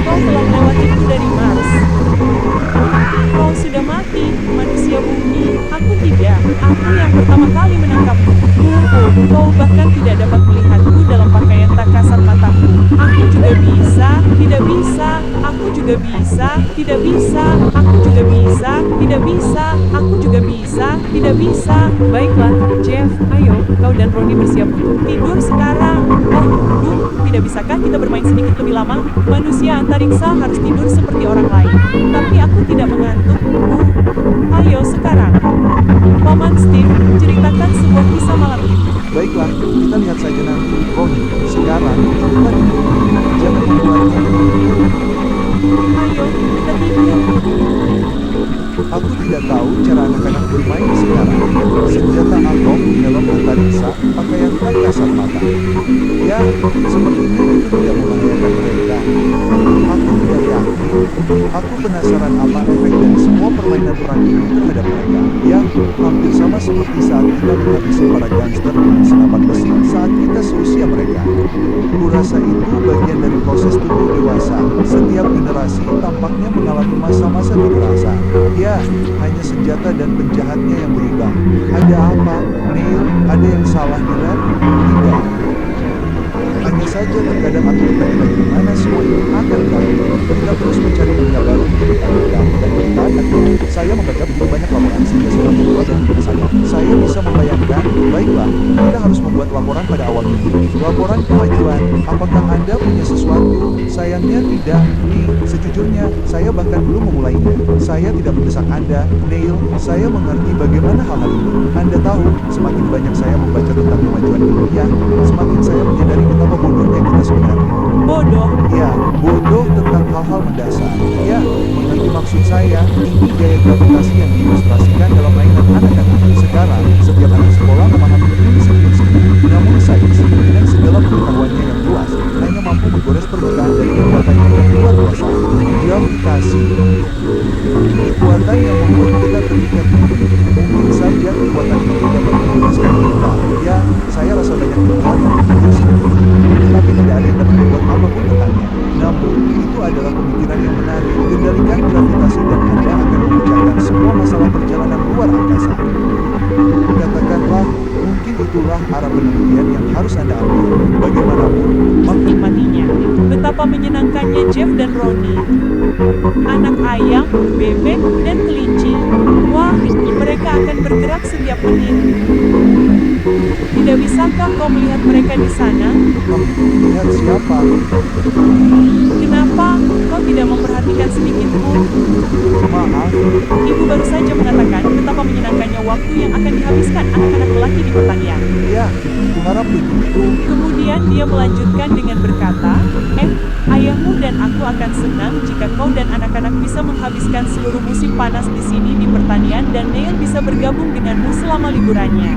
Kau telah melewatiku dari Mars. Kau sudah mati, manusia bumi. Aku tidak. Aku yang pertama kali menangkapmu. Kau bahkan tidak dapat melihatku dalam pakaian tak kasat mataku. Aku juga bisa, tidak bisa. Aku juga bisa, tidak bisa. Aku juga bisa, tidak bisa. Aku juga bisa, tidak bisa. Baiklah, Jeff, ayo, kau dan Roni bersiap untuk tidur sekarang. Tidak bisakah kita bermain sedikit lebih lama? Manusia antariksa harus tidur seperti orang lain. Tapi aku tidak mengantuk. Ayo sekarang. Paman Steve, ceritakan sebuah kisah malam ini. Baiklah, kita lihat saja nanti. Roni, sekarang kita tidur. Jangan memulainya. Ayo, kita tidur. Aku tidak tahu cara anak-anak bermain sekarang. Senjata atom, helm antariksa, pakaian tak kasat mata. Ya, sepertinya itu tidak membahayakan mereka. Aku tidak yakin. Aku penasaran apa efek dari semua permainan perang ini terhadap mereka. Ya, hampir sama seperti saat kita menghabisi para gangster dengan senapan besi saat kita seusia mereka. Kurasa itu bagian dari proses tumbuh dewasa. Setiap generasi tampaknya mengalami masa-masa dewasa. Ya, hanya senjata dan penjahatnya yang berubah. Ada apa, Neil? Ada yang salah dengan? Tidak. Hanya saja terkadang aku bertanya di mana semua ini akan berakhir. Kita terus mencari dunia baru untuk kita dan kita akan. Saya membaca begitu banyak laporan sehingga saya membuat dan tidak sadar. Saya bisa membayangkan, baiklah, kita harus membuat laporan pada awal minggu. Laporan kemajuan, apakah Anda punya sesuatu? Sayangnya tidak, Nih, sejujurnya, saya bahkan belum memulainya. Saya tidak mendesak Anda, Neil, saya mengerti bagaimana hal-hal ini. Anda tahu, semakin banyak saya membaca tentang kemajuan ilmiah, semakin saya menyadari betapa bodohnya kita sebenarnya. Bodoh? Ya, bodoh tentang hal-hal mendasar. Ya, mengerti maksud saya, ini gaya gravitasi yang diilustrasikan dalam mainan anak-anak. Sekarang, setiap anak sekolah memahami prinsip-prinsipnya. Namun sains, dengan segala pengetahuannya yang luas, hanya mampu menggores permukaan dari kekuatannya yang luar biasa. Gravitasi. Kekuatan yang membuat kita terikat. Mungkin saja kekuatan itu dapat membebaskan kita. Ya, saya rasa banyak hal yang berpikir seperti itu. Tapi tidak ada yang dapat membuat apapun tentangnya. Namun, itu adalah pemikiran yang menarik. Kendalikan gravitasi dan Anda akan memecahkan semua masalah perjalanan luar angkasa. Katakanlah, mungkin itulah arah penelitian yang harus Anda ambil. Bagaimanapun, Menikmatinya. Betapa menyenangkannya Jeff dan Roni. Anak ayam, bebek, dan kelinci. Wah, mereka akan bergerak setiap menit. Tidak bisakah kau melihat mereka di sana? lihat siapa? Kenapa kau tidak memperhatikan sedikit pun? Maaf, Ibu baru saja mengatakan betapa menyenangkannya waktu yang akan dihabiskan anak-anak lelaki di pertanian. ya, kuharap begitu. Kemudian dia melanjutkan dengan berkata, ayahmu dan aku akan senang jika kau dan anak-anak bisa menghabiskan seluruh musim panas di sini di pertanian dan Neil bisa bergabung denganmu selama liburannya.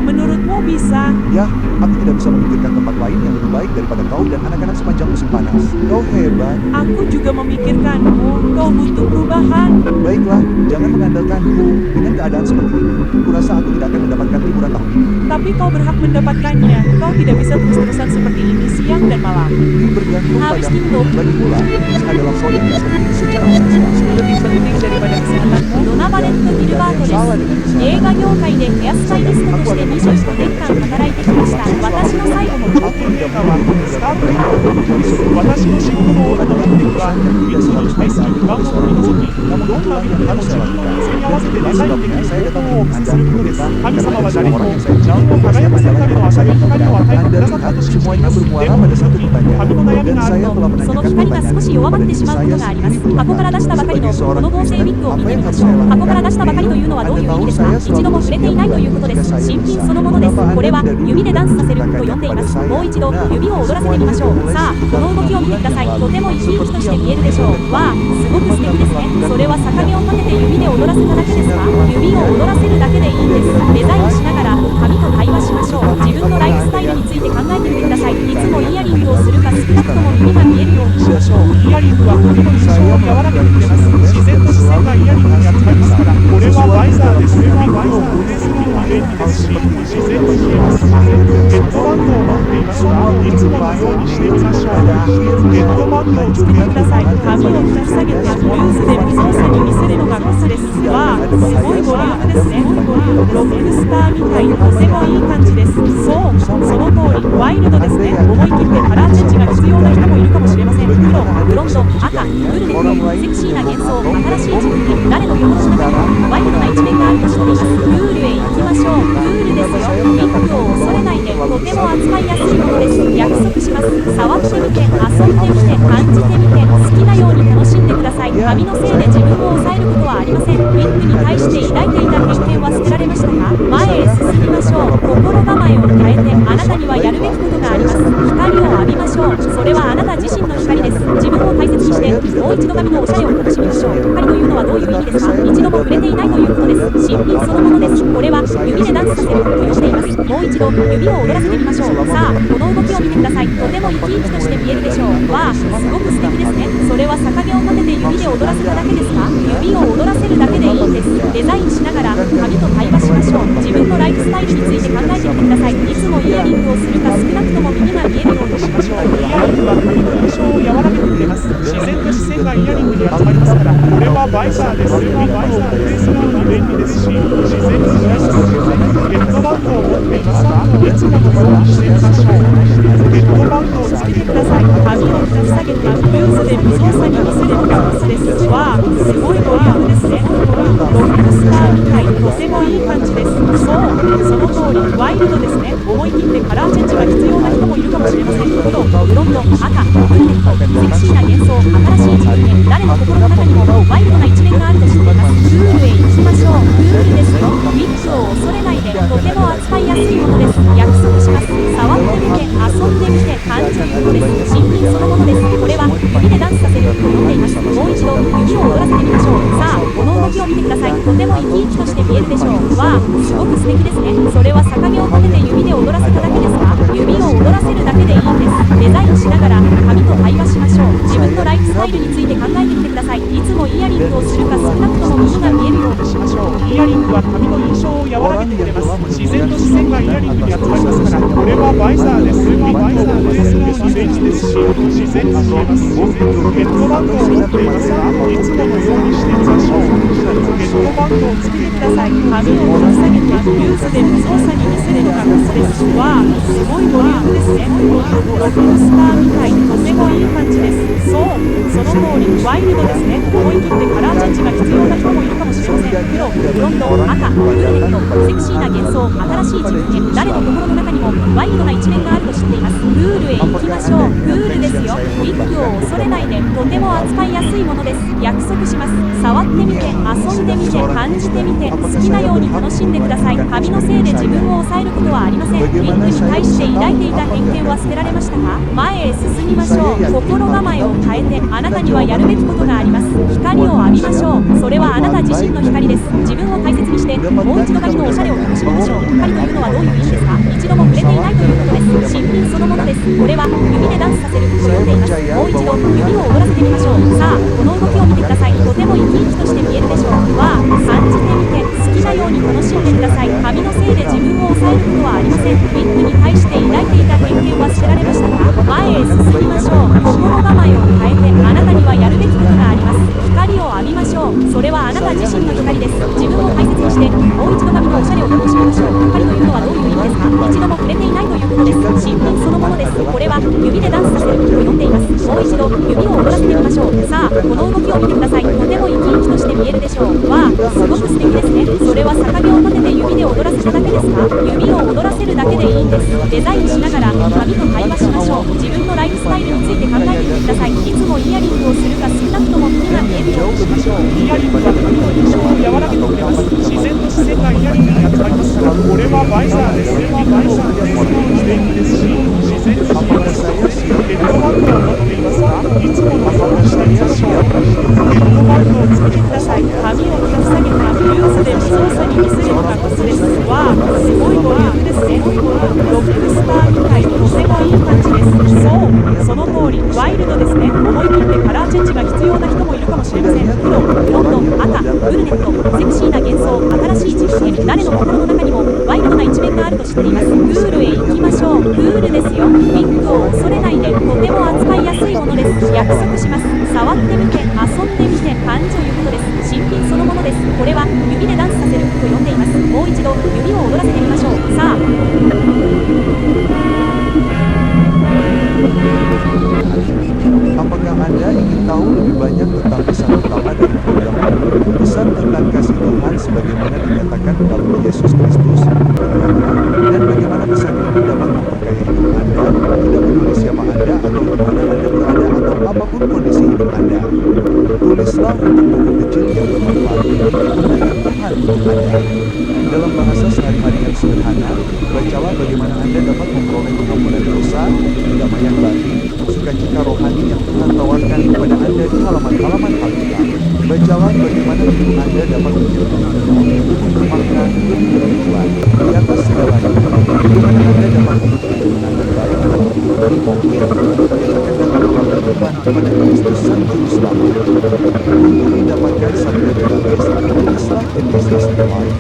Menurutmu bisa? Ya, aku tidak bisa memikirkan tempat lain yang lebih baik daripada kau dan anak-anak sepanjang musim panas. Kau hebat. Aku juga memikirkanmu. Kau butuh perubahan. Baiklah, jangan mengandalkanku. Dengan keadaan seperti ini, kurasa aku tidak akan mendapatkan liburan tahun ini. Tapi kau berhak mendapatkannya. Kau tidak bisa terus-terusan seperti ini siang dan malam. Ini bergantung Habis padamu. itu. Lagi pula, ini adalah poin yang penting secara finansial. Lebih penting daripada kesehatanmu. ドナバレット・ギルバートです。 Salah dengan 映 kesehatan. 画業界でヘアスタイリストとして25年間働いてきました。私の最後の Aku tidak mau スタートレイト私の仕事の主な目的は3つに対する不安を取り除きどんなウィッグも自分のニーズに合わせてデザインできる方法を駆使することです。神様は誰にも自分を輝かせるための明るい光を与えてくださったと信じています。でも髪の悩みがあるとその光が少し弱まってしまうことがあります。箱から出したばかりのこの合成ウィッグを見てみましょう。箱から出したばかりというのはどういう意味ですか？一度も触れていないということです。新品そのものです。これは指でダンスさせると呼んでいます。もう一度指を踊らせてみましょう。さあ、この動きを見てください。とても生き生きとして見えるでしょう。わあ、すごく素敵ですね。それは逆毛を立てて指で踊らせただけですか？指を踊らせるだけでいいんです。デザインしながら髪と対話しましょう。自分のライフスタイルについて考えてみてください。いつもイヤリングをするか少なくとも耳が見えるようにしましょう。イヤリングは髪の印象を和らげてくれます。自然と視線がイヤリングに集まりますから、これはバイザーです。これはバイザーです。便利ですし、自然に見えます。ヘッドバンドを持っていますが、いつものようにしてみましょう。ヘッドバンドをつけてください。髪を引き下げてルーズで無造作に見せるのがコツです。わあ、すごいボリュームですね。ロックスターみたい、とてもいい感じです。そう、その通り、ワイルドですね。思い切ってカラーチェンジが必要な人もいるかもしれません。黒、ブロンド、赤、ブルネット、セクシーな幻想、新しい自分に誰の心の中にもワイルドな一面があると知っています。プールへ行きましょう。プールですよ。リップを恐れないで、とても扱いやすいものです。約束します。触ってみて、遊んでみて、感じてみて、好きなように楽しんでください。髪のせいで自分を抑えることはありません。ウィッグに対して抱いていた偏見は捨てられましたか？前へ進みましょう。心構えを変えて、あなたにはやるべきことがあります。光を浴びましょう。それはあなた自身の光です。自分を大切にして、もう一度髪のおしゃれを楽しみましょう。光というのはどういう意味ですか？一度も触れていないということです。新品そのものです。これは指でダンスさせると呼んでいます。もう一度指を踊らせてみましょう。さあ、この動きを見てください。とても生き生きとして見えるでしょう。わあ、すごく素敵ですね。それは逆毛を立てて指で踊らせただけですか？指を踊らせるだけでいいんです。デザインしながら髪と対話しましょう。自分のライフスタイルについて考えてみてください。いつもイヤリングをするか少なくとも耳が見えるようにしましょう。イヤリングは髪の印象を和らげてくれます。自然と視線がイヤリングに集まりますから、これはバイザーです。これはバイザーです。便利ですし、自然に見えます。ヘッドバンドを持っていますが、いつものようにしてみましょう。ヘッドバンドをつけてください。髪を引き下げてルーズで無造作に見せるのがコツです。わあ、すごいボリュームですね。ロックスターみたい、とてもいい感じです。そう、その通り、ワイルドですね。思い切ってカラーチェンジが必要な人もいるかもしれません。黒、ブロンド、赤、ブルネット、セクシーな幻想、新しい自分へ、誰の心の中にもワイルドな一面があると知っています。プールへ行きましょう。プールですよ。ウィッグを恐れないで、とても扱いやすいものです。約束します。触ってみて、遊んでみて、感じることです。新品そのものです。これは指でダンスさせると呼んでいます。もう一度指を踊らせてみましょう。さあ、この動きを見てください。とても生き生きとして見えるでしょう。わあ、すごく素敵ですね。それは逆毛を立てて指で踊らせただけですか？指を踊らせるだけでいいんです。デザインしながら髪と対話しましょう。自分のライフスタイルについて考えてみてください。いつもイヤリングをするか少なくとも耳が見えるようにしましょう。イヤリングは髪の印象を和らげてくれます。自然と視線がイヤリングに集まりますから、これはバイザーです。これはバイザーです。便利ですし、自然に見えます。ヘッドバンドを持っていますが、いつものようにしてみましょう。ヘッドバンドをつけてください。髪を引き下げてルーズで無造作に見せるのがコツです。わあ、すごいボリュームですね。ロックスターみたい、とてもいい感じです。そう、その通り、ワイルドですね。思い切ってカラーチェンジが必要な人もいるかもしれません。黒、ブロンド、赤、ブルネット、セクシーな幻想、新しい自分へ、誰の心の中にもワイルドな一面があると知っています。プールへ行きましょう。プールですよ。ウィッグを恐れないで、とても扱いやすいものです。約束します。触ってみて、遊んでみて、感感じてみて好きなように楽しんでください。髪のせいで自分を抑えることはありません。ウィッグに対して抱いていた偏見は捨てられましたか？前へ進みましょう。心構えを変えてあなたにはやるべきことがあります。光を浴びましょう。それはあなた自身の光です。自分を大切にしてもう一度髪のおしゃれを楽しみましょう。光というのはどういう意味ですか？一度も触れていないということです。新品そのものです。これは指でダンスさせると呼んでいます。もう一度指を踊らせてみましょう。さあこの動きを見てください。とても生き生きとして見えるでしょう。わあ、感じてみて好きなように楽しんでください。髪のせいで自分を抑えることはありません。ウィッグに対して抱いていた偏見は捨てられましたか？前へ進みましょう。心構えを変えてあなたにはやるべきことがあります。光を浴びましょう。それはあなた自身の光です。自分を大切にしてもう一度髪のおしゃれを楽しみましょう。光というのはどういう意味ですか？一度も触れていないということです。新品そのものです。これは指でダンスさせると呼んでいます。もう一度指を踊らせてみましょう。さあこの動きを見てください。とても生き生きとして見えるでしょう。わあ、すごく素敵ですね。それは逆毛を立てて指で踊らせただけですか？指を踊らせるだけでいいんです。デザインしながら髪と会話しましょう。自分のライフスタイルについて考えてみてください。いつもイヤリングをするか少なくとも耳が見えるようにしましょう。イヤリングは髪の印象を和らげてくれます。自然と自然がイヤリングに集まりますから。これはバイザーです。これはバイザーです。素敵ですし、自然と自然です。ヘッドバンドを持っていますか？いつものその下に差しをヘッドバンドをつけてください。髪を引き下げたルースで無造作に見せるのがコツです。わあ、すごいボリュームですね。ロックスターみたい、とてもいい感じです。そう、その通り、ワイルドですね。思い切ってカラーチェンジが必要な人もいるかもしれません。黒、ブロンド、赤、ブルネット、セクシーな幻想、新しい知識、誰の心の中にもワイルドな一面があると知っています。プールへ行きましょう。プールですよ。ウィッグを恐れないで、とても扱いやすいものです。約束します。触ってみて、遊んでみて、感じということです。新品そのものです。これは指でダンスさせると呼んでいます。もう一度指を踊らせてみましょう。さあApakah Anda ingin tahu lebih banyak tentang pesan utama dari program ini? Pesan tentang kasih Tuhan sebagaimana dinyatakan melalui Yesus Kristus, dan bagaimana pesan ini dapat memperkaya hidup Anda, tidak peduli siapa Anda atau di mana Anda berada atau apapun kondisi hidup Anda. Tulislah untuk buku kecil yang bermanfaat ini kemenangan Tuhan untuk Anda. Dalam bahasa sehari-hari yang sederhana, bacalah bagaimana Anda dapat memperoleh pengampunan dosa, kedamaian batin, sukacita rohani yang Tuhan tawarkan kepada Anda di halaman-halaman Alkitab. Bacalah bagaimana hidup Anda dapat menjadi penuh hidup bermakna lebih bertujuan. Di atas segalanya, bagaimana Anda dapat hidup dengan kemenangan baik dalam kehidupan mungkin yang akan datang melalui iman kepada Kristus Sang Juru Selamat. Untuk mendapatkan sabda gratis, tulislah in Business Life.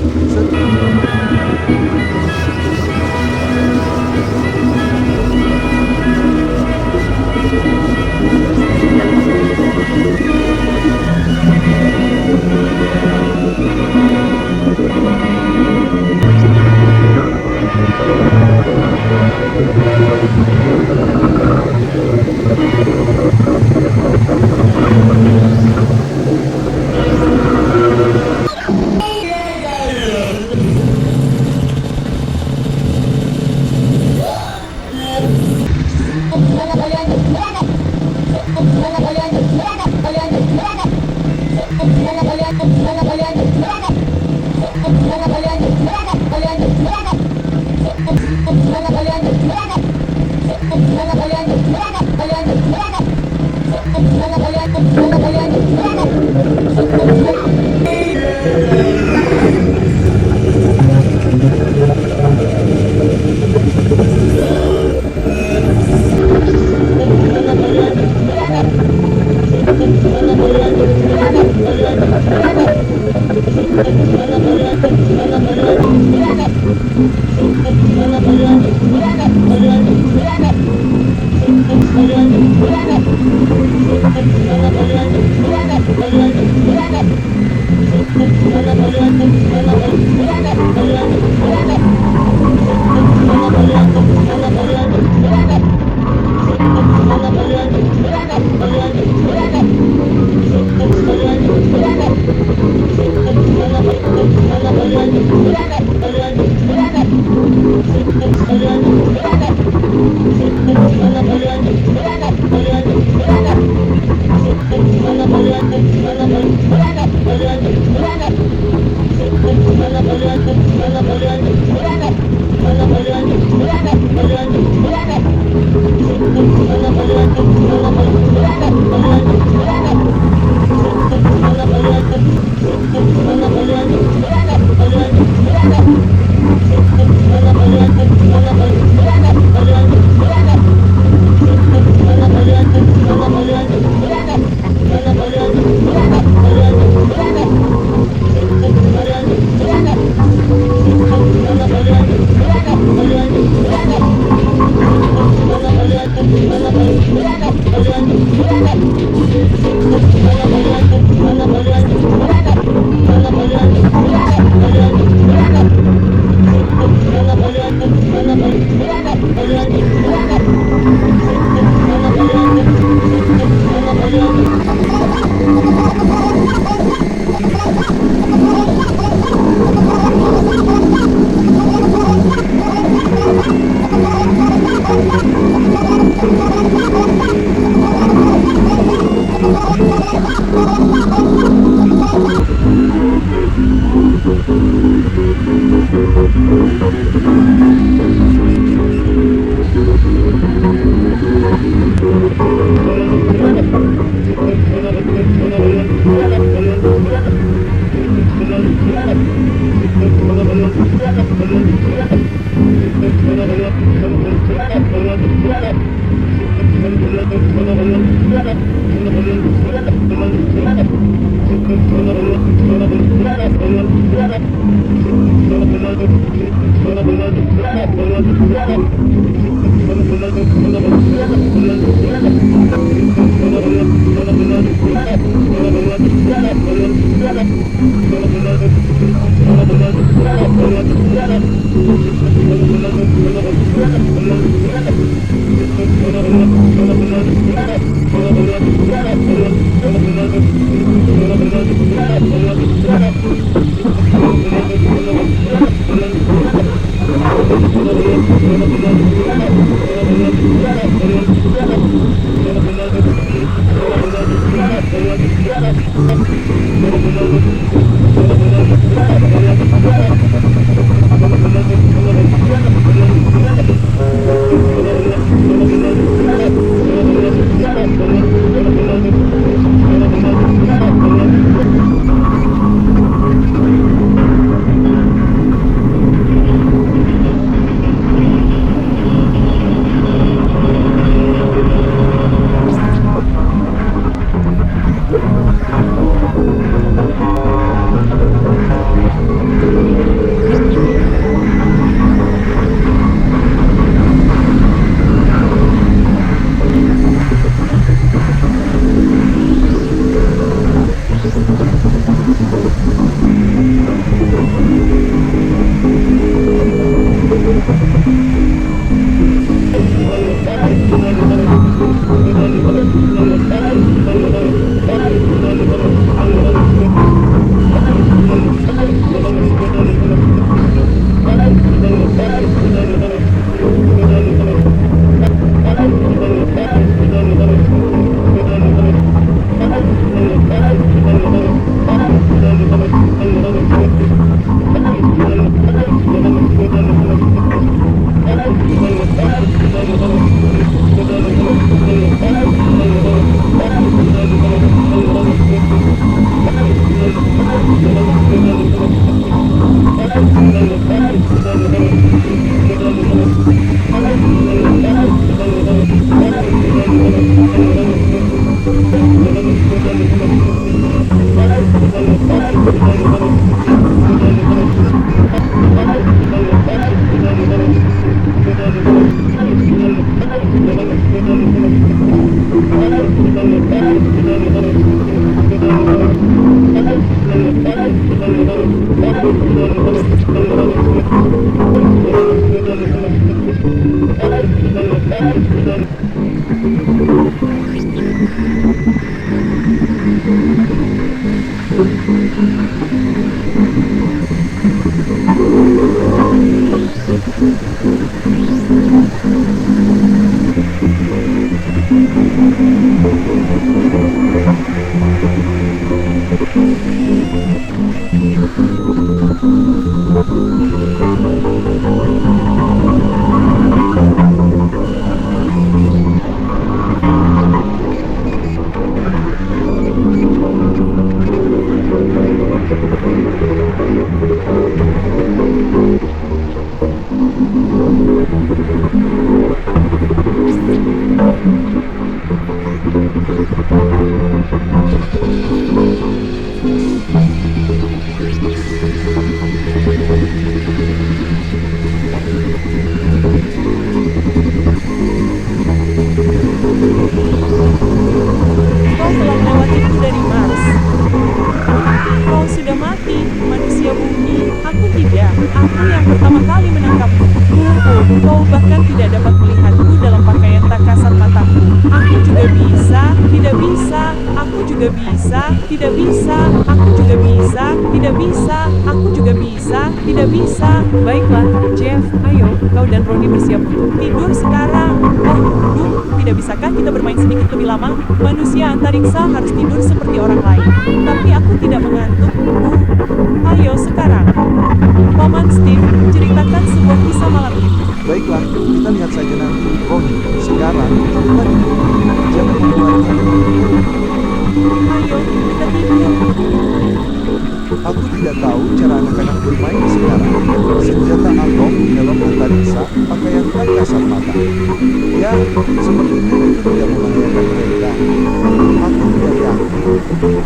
Kau telah melewatiku dari Mars. Kau sudah mati, manusia bumi. Aku tidak. Aku yang pertama kali menangkapmu. Kau bahkan tidak dapat melihatku dalam pakaian tak kasat mataku. Aku juga bisa, tidak bisa. Aku juga bisa, tidak bisa. Aku juga bisa, tidak bisa. Aku juga bisa, tidak bisa. Baiklah, Jeff, ayo, kau dan Roni bersiap untuk tidur sekarang. Tidak bisakah kita bermain sedikit lebih lama? Manusia antariksa harus tidur seperti orang lain. Tapi aku tidak mengantuk. Ayo sekarang. Paman Steve, ceritakan sebuah kisah malam ini. Baiklah, kita lihat saja nanti. Roni, sekarang kita tidur. Jangan membuat Ayo, kita tidur. Aku tidak tahu cara anak-anak bermain sekarang. Senjata atom, helm antariksa, pakaian tak kasat mata. Ya, sepertinya itu tidak membahayakan mereka. Aku tidak yakin.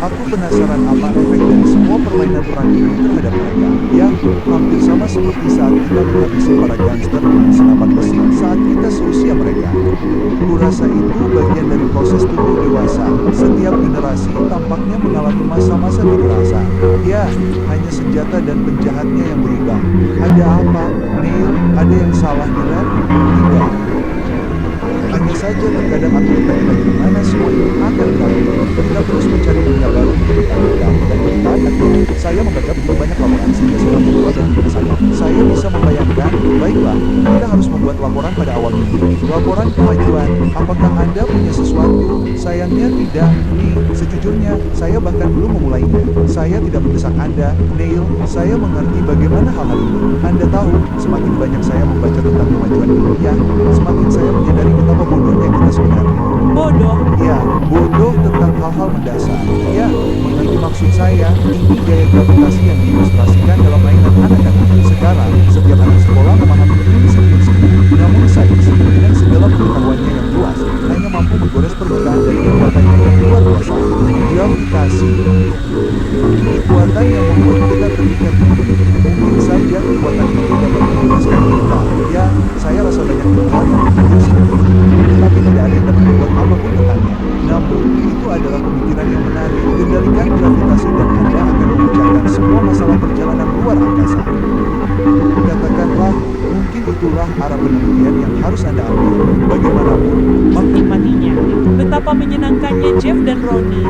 Aku penasaran apa efek dari semua permainan perang ini terhadap mereka. Ya, hampir sama seperti saat kita menghabisi para gangster dengan senapan besi saat kita seusia mereka. Kurasa itu bagian dari proses tumbuh dewasa. Setiap generasi tampaknya mengalami masa-masa dewasa. Ya, hanya senjata dan penjahatnya yang berubah. Ada apa, Neil? Ada yang salah dengan? Tidak. Hanya saja terkadang aku bertanya bagaimana semua ini akan berakhir. Kita terus mencari dunia baru untuk kita dan kita akan. Saya membaca begitu banyak laporan sehingga saya membuat dan tidak saya. Saya bisa membayangkan, baiklah, kita harus membuat laporan pada awal minggu. Laporan kemajuan, apakah Anda punya sesuatu? Sayangnya tidak, Lee. Sejujurnya, saya bahkan belum memulainya. Saya tidak mendesak Anda, Neil. Saya mengerti bagaimana hal-hal ini. Anda tahu, semakin banyak saya membaca tentang kemajuan dunia, semakin saya menyadari betapa bodohnya kita sebenarnya. Bodoh. Ya, bodoh tentang hal-hal mendasar. Ya, mengerti maksud saya, ini gaya gravitasi yang diilustrasikan dalam mainan anak-anak. Sekarang, setiap anak sekolah memahami prinsip-prinsip. Namun sains, dengan segala pengetahuannya yang luas, hanya mampu menggores permukaan dari kekuatannya yang luar biasa. Gravitasi. Kekuatan yang membuat kita terikat di bumi. Mungkin saja kekuatan itu dapat membebaskan kita. Ya, saya rasa banyak hal yang berpikir seperti itu. Tapi tidak ada yang dapat membuat apapun tentangnya. Namun, itu adalah pemikiran yang menarik. Kendalikan gravitasi dan Anda akan memecahkan semua masalah perjalanan luar angkasa. Katakanlah, mungkin itulah arah penelitian yang harus Anda ambil. Bagaimanapun, Menikmatinya. Betapa menyenangkannya Jeff dan Roni.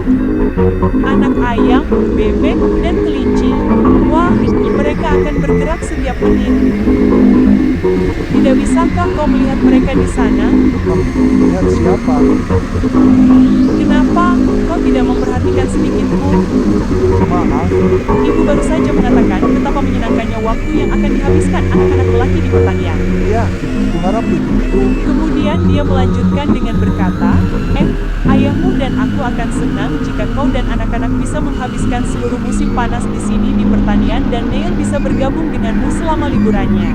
Anak ayam, bebek, dan kelinci. Wah, mereka akan bergerak setiap menit. Tidak bisakah kau melihat mereka di sana? lihat siapa? Kenapa kau tidak memperhatikan sedikit pun? Maaf, Ibu baru saja mengatakan betapa menyenangkannya waktu yang akan dihabiskan anak-anak lelaki di pertanian. ya, kuharap begitu. Kemudian dia melanjutkan dengan berkata, ayahmu dan aku akan senang jika kau dan anak-anak bisa menghabiskan seluruh musim panas di sini di pertanian dan Neil bisa bergabung denganmu selama liburannya.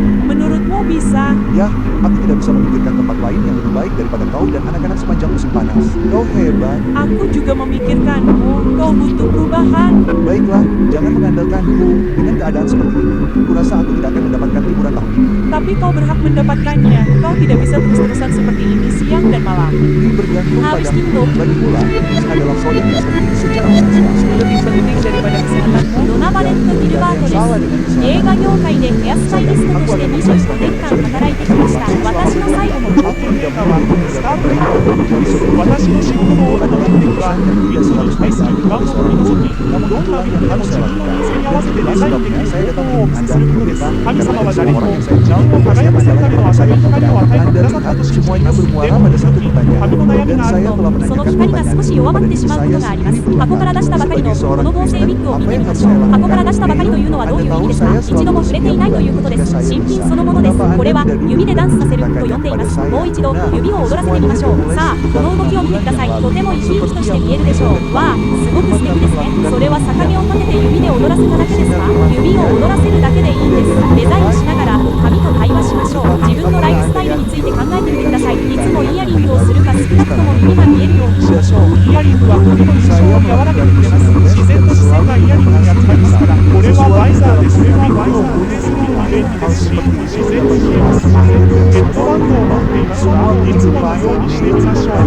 Menurutmu bisa? Ya, aku tidak bisa memikirkan tempat lain yang lebih baik daripada kau dan anak-anak sepanjang musim panas. Kau hebat. Aku juga memikirkanmu, kau butuh perubahan. Baiklah, jangan mengandalkanku. Dengan keadaan seperti ini, kurasa aku tidak akan mendapatkan liburan tahun ini. Tapi kau berhak mendapatkannya. Kau tidak bisa terus-terusan seperti ini siang dan malam. Ini bergantung Habis padamu. itu. Lagi pula, ini adalah kau yang tidak penting secara esensial. Lebih penting daripada kesehatanmu. ドナバレット・ギルバートです。映画業界でヘアスタイリストとして25年間働いてきました。私の最後の Aku tidak mau スタートレイン私の仕事の主な目的は3つに対する不安を取り除きどんな目的も自分のニーズに合わせてデザインできる方法を駆使することです。神様は誰にも自分を輝かせるための明るい光を与えてくださったと信じています。でも旅の悩みがあるとその光が少し弱まってしまうことがあります。箱から出したばかりのこの合成ウィッグを見てみましょう。箱から出したばかりというのはどういう意味ですか？一度も触れていないということです。新品そのものです。これは弓でダンスさせると呼んでいます。もう一度指を踊らせてみましょう。さあこの動きを見てください。とても生き生きとして見えるでしょう。わあすごく素敵ですね。それは逆毛を立てて指で踊らせただけですか？指を踊らせるだけでいいんです。デザインしながら髪と対話しましょう。自分のライフスタイルについて考えてみてください。いつもイヤリングをするか少なくとも耳が見えるようにしましょう。イヤリングは髪の印象を和らげてくれます。自然と視線がイヤリングに集まりますから、これはバイザーです。これはバイザーです。便利ですし、自然に見えます。ヘッドバンドを持っていますが、いつものようにしてみましょう。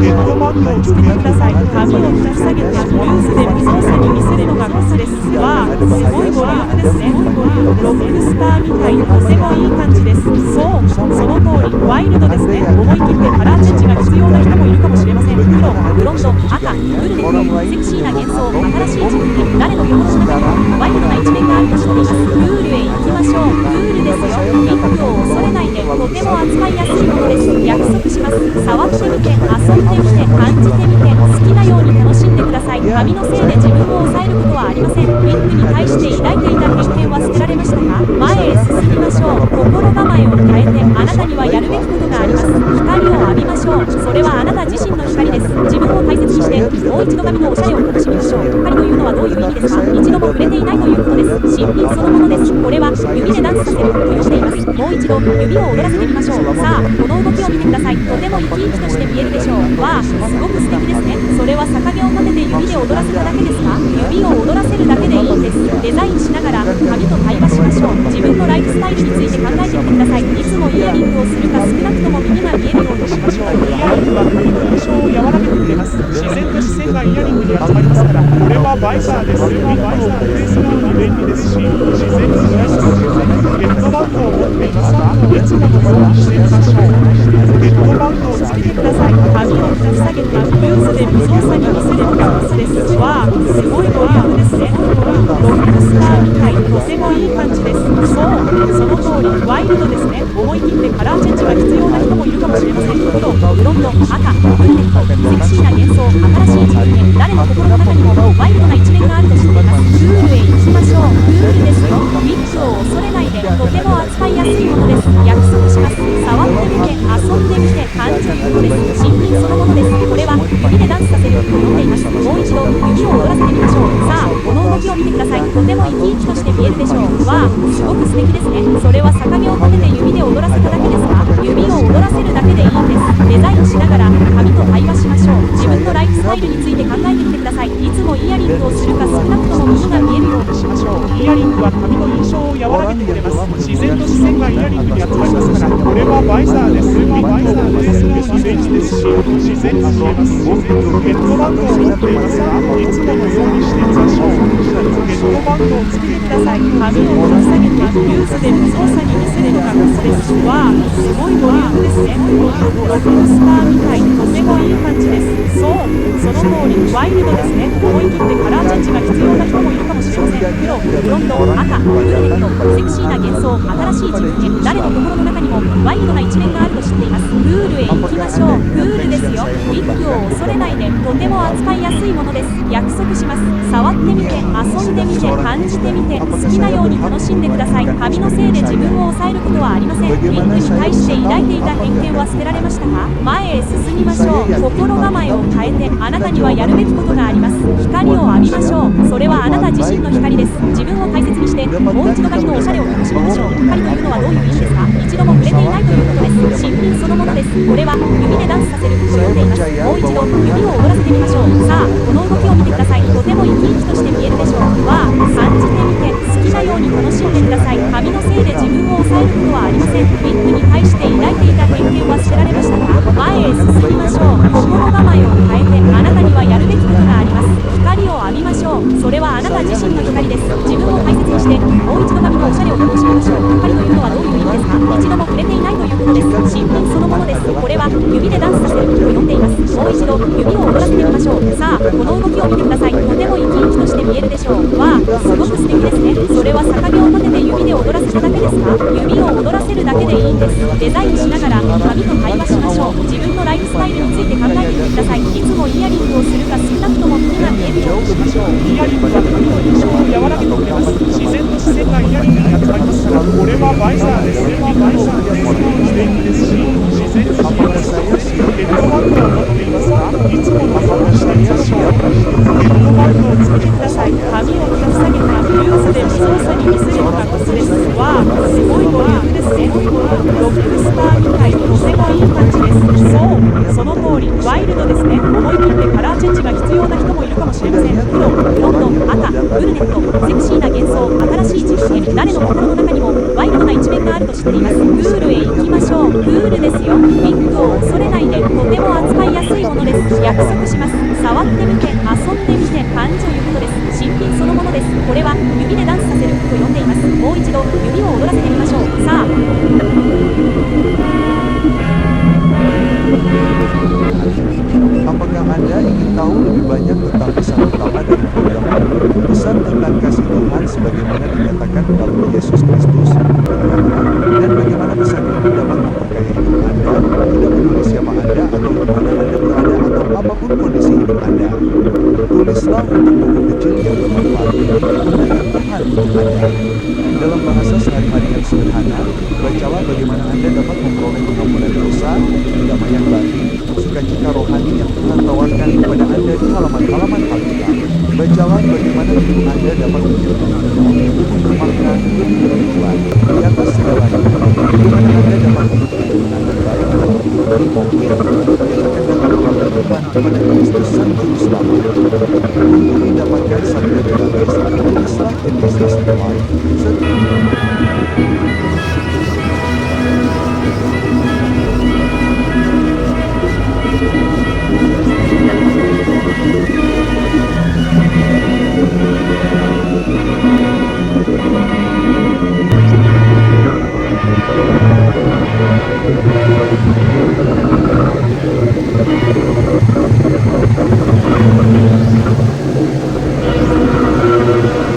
ヘッドバンドをつけてください。髪を引き下げてルーズで無造作に見せるのがコツです。わあすごいボリュームですね。ロックスターみたい、とてもいい感じです。そうその通りワイルドですね。思い切ってカラーチェンジが必要な人もいるかもしれません。黒、ブロンド、赤、ブルネット、セクシーな幻想、新しい自分に誰の心の中にもワイルドな一面があると知っています。プールへ行きましょう。プールですよ。リップを恐れないで、とても扱いやすいものです。約束します。触ってみて、遊んでみて、感じてみて、好きなように楽しんでください。髪のせいで自分を抑えることはありません。ウィッグに対して抱いていた偏見は捨てられましたか？前へ進みましょう。心構えを変えて、あなたにはやるべきことがあります。光を浴びましょう。それはあなた自身の光です。自分を大切にして、もう一度髪のおしゃれを楽しみましょう。光というのはどういう意味ですか？一度も触れていないということです。新品そのものです。これは指でダンスさせると呼んでいます。もう一度指を踊らせてみましょう。さあこの動きを見てください。とても生き生きとして見えるでしょう。わあすごく素敵ですね。それは逆毛を立てて指で踊らせただけですか？指を踊らせるだけでいいんです。デザインしながら髪と対話しましょう。自分のライフスタイルについて考えてみてください。いつもイヤリングをするか少なくとも耳が見えるようにしましょう。イヤリングは髪の印象を和らげてくれます。自然と視線がイヤリングに集まりますから、これはバイザーです。これはバイザーです。便利ですし、自然に見えます。ヘッドバンドを持っていますが、いつものようにしてみましょう。ヘッドバンドをつけてください。髪を引き下げてルーズで無造作に見せるのがコツです。わあすごいボリュームですね。ロックスターみたい、とてもいい感じです。そうその通りワイルドですね。思い切ってカラーチェンジが必要な人もいるかもしれません。黒、ブロンド、赤、ブルネット、セクシーな幻想、新しい自分へ。誰の心の中にもワイルドな一面があると知っています。プールへ行きましょう。プールですよ。ウィッグを恐れないで、とても扱いやすいものです。約束します。触ってみて、遊んでみて、感じるものです。新品そのものです。これは指でダンスさせると呼んでいます。もう一度指を踊らせてみましょう。さあこの動きを見てください。とても生き生きとして見えるでしょう。わあすごく素敵ですね。それは逆毛を立てて指で踊らせただけですか？指を踊らせるだけでいいんです。デザインしながら髪と対話しましょう。自分のライフスタイルについて考えてみてください。いつもイヤリングをするか少なくとも耳が見えるようにしましょう。イヤリングは髪の印象を和らげてくれます。自然と視線がイヤリングに集まりますから、これはバイザーです。これはバイザーです。便利ですし、自然に見えます。ヘッドバンドを持っていますが、いつものようにしてみましょう。ヘッドバンドをつけてください。髪を引き下げてルーズで無造作に見せるのがコツです。わあすごいボリュームですね。ロックスターみたい、とてもいい感じです。そうその通りワイルドですね。思い切ってカラーチェンジが必要な人もいるかもしれません。黒、ブロンド、赤、ブルネット、セクシーな幻想、新しい自分へ。誰の心の中にもワイルドな一面があると知っています。プールへ行きましょう。プールですよ。ウィッグを恐れないで、とても扱いやすいものです。約束します。触ってみて、遊んでみて、感じてみて、好きなように楽しんでください。髪のせいで自分を抑えることはありません。ウィッグに対して抱いていた偏見は捨てられましたか？前へ進みましょう。心構えを変えて、あなたにはやるべきことがあります。光を浴びましょう。それはあなた自身の光です。自分を大切にして、もう一度髪のおしゃれを楽しみましょう。光というのはどういう意味ですか？一度も触れていないということです。新品そのものです。これは指でダンスさせると呼んでいます。もう一度指を踊らせてみましょう。さあこの動きを見てください。とても生き生きとして見えるでしょう。わあ感じてみて、好きなように楽しんでください。髪のせいで自分を抑えることはありません。ウィッグに対して抱いていた偏見は捨てられましたか？前へ進みましょう。心構えを変えて、あなたにはやるべきことがあります。光を浴びましょう。それはあなた自身の光です。自分を大切にして、もう一度髪のおしゃれを楽しみましょう。光というのはどういう意味ですか？一度も触れていないということです。新品そのものです。これは指でダンスさせると呼んでいます。もう一度指を踊らせてみましょう。さあこの動きを見てください。とても生き生きとして見えるでしょう。わあすごく素敵ですね。それは逆毛を立てて指で踊らせただけですか？指を踊らせるだけでいいんです。デザインしながら髪と対話しましょう。自分のライフスタイルについて考えてみてください。いつもイヤリングをするか少なくとも耳が見えるようにしましょう。イヤリングは髪の印象を和らげてくれます。自然と視線がイヤリングに集まりますから、これはバイザーです。これはバイザーです。便利ですし、下げたニュースで操作にミスれたことです。わあ、すごいボリュームですね。ロックスターみたい、とてもいい感じです。そう、その通り、ワイルドですね。思い切ってカラーチェンジが必要な人もいるかもしれません。黒、ブロンド、赤、ブルネット、セクシーな幻想、新しい知識、誰の心の中にもワイルドな一面があると知っています。プールへ行きましょう。プールですよ。ビッグを恐れないで、とても扱いやすいものです。約束します。触ってみて、遊んでみて、感情ゆくのです。新品そのものです。これは指でダンスさせると呼んでいます。もう一度指を踊らせてみましょう。さあ、Apakah Anda ingin tahu lebih banyak tentang pesan utama dari program ini? Pesan tentang kasih Tuhan sebagaimana dinyatakan melalui Yesus Kristus, dan bagaimana pesan ini dapat memperkaya hidup Anda, tidak peduli siapa Anda atau di mana Anda berada atau apapun kondisi hidup Anda. Tulislah untuk buku kecil yang bermanfaat ini undangan Tuhan untuk Anda. Dalam bahasa sehari-hari yang sederhana, bacalah bagaimana Anda dapat memperoleh pengampunan dosa, kedamaian batin, sukacita rohani yang Tuhan tawarkan kepada Anda di halaman-halaman Alkitab. Bacalah bagaimana hidup Anda dapat menjadi penuh, bermakna, lebih bertujuan. Di atas segalanya, bagaimana Anda dapat hidup dengan benar dan baik dalam kehidupan mungkin yang akan datang melalui Tuhan kepada Kristus Sang Juru Selamat. Untuk mendapatkan sabda gratis, tulislah in business life.